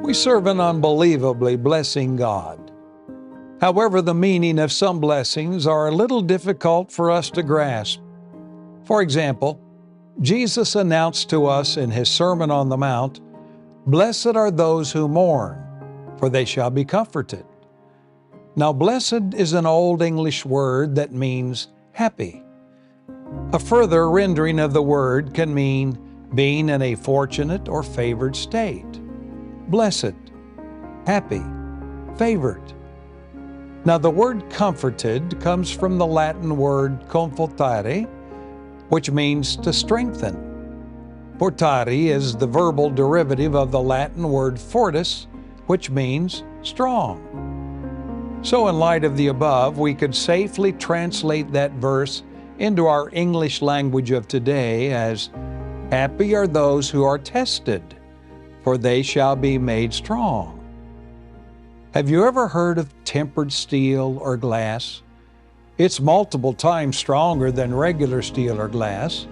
We serve an unbelievably blessing God. However, the meaning of some blessings are a little difficult for us to grasp. For example, Jesus announced to us in His Sermon on the Mount, "Blessed are those who mourn, for they shall be comforted." Now, blessed is an Old English word that means happy. A further rendering of the word can mean being in a fortunate or favored state. Blessed, happy, favored. Now, the word comforted comes from the Latin word confortare, which means to strengthen. Portare is the verbal derivative of the Latin word fortis, which means strong. So in light of the above, we could safely translate that verse into our English language of today as, "Happy are those who are tested, for they shall be made strong." Have you ever heard of tempered steel or glass? It's multiple times stronger than regular steel or glass.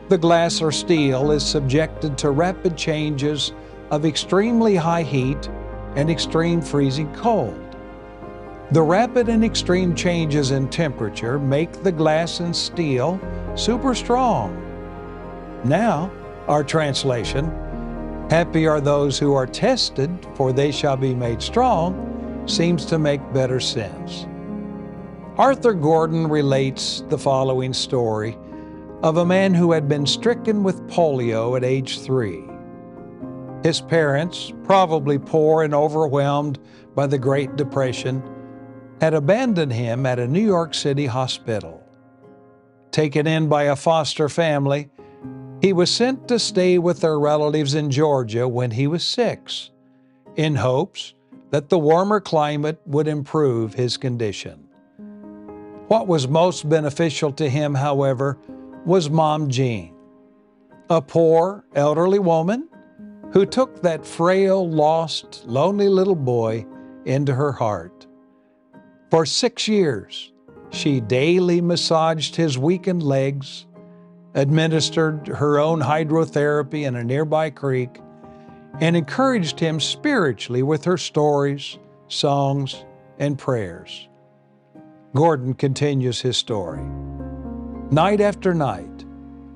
The glass or steel is subjected to rapid changes of extremely high heat and extreme freezing cold. The rapid and extreme changes in temperature make the glass and steel super strong. Now, our translation, "Happy are those who are tested, for they shall be made strong," seems to make better sense. Arthur Gordon relates the following story of a man who had been stricken with polio at age 3. His parents, probably poor and overwhelmed by the Great Depression, had abandoned him at a New York City hospital. Taken in by a foster family, he was sent to stay with their relatives in Georgia when he was 6, in hopes that the warmer climate would improve his condition. What was most beneficial to him, however, was Mom Jean, a poor, elderly woman who took that frail, lost, lonely little boy into her heart. For 6 years, she daily massaged his weakened legs, administered her own hydrotherapy in a nearby creek, and encouraged him spiritually with her stories, songs, and prayers. Gordon continues his story. Night after night,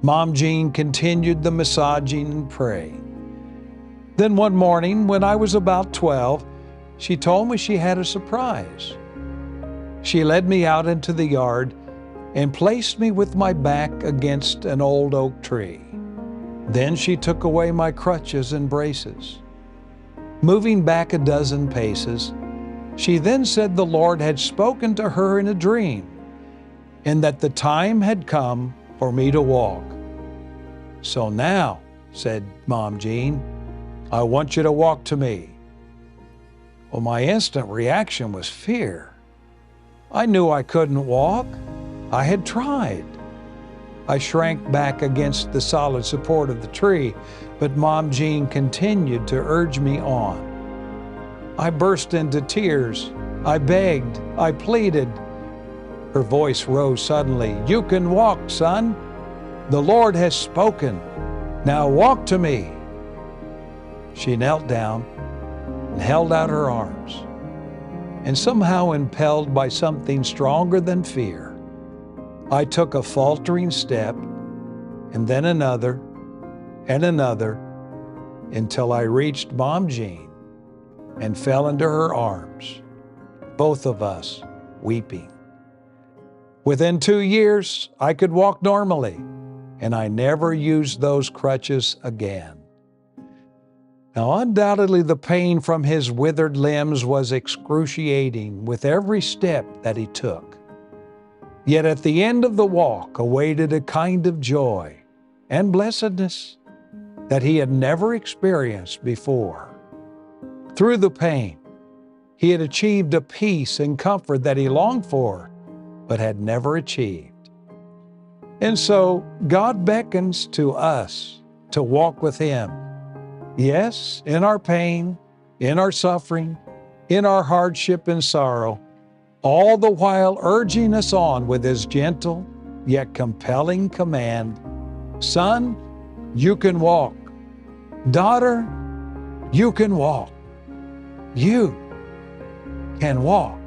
Mom Jean continued the massaging and praying. Then one morning, when I was about 12, she told me she had a surprise. She led me out into the yard and placed me with my back against an old oak tree. Then she took away my crutches and braces. Moving back a dozen paces, she then said the Lord had spoken to her in a dream and that the time had come for me to walk. "So now," said Mom Jean, "I want you to walk to me." Well, my instant reaction was fear. I knew I couldn't walk. I had tried. I shrank back against the solid support of the tree, but Mom Jean continued to urge me on. I burst into tears. I begged. I pleaded. Her voice rose suddenly. "You can walk, son. The Lord has spoken. Now walk to me." She knelt down and held out her arms. And somehow impelled by something stronger than fear, I took a faltering step, and then another, and another, until I reached Mom Jean and fell into her arms, both of us weeping. Within 2 years, I could walk normally, and I never used those crutches again. Now, undoubtedly, the pain from his withered limbs was excruciating with every step that he took. Yet at the end of the walk awaited a kind of joy and blessedness that he had never experienced before. Through the pain, he had achieved a peace and comfort that he longed for, but had never achieved. And so, God beckons to us to walk with Him. Yes, in our pain, in our suffering, in our hardship and sorrow, all the while urging us on with His gentle yet compelling command, "Son, you can walk. Daughter, You can walk. You can walk.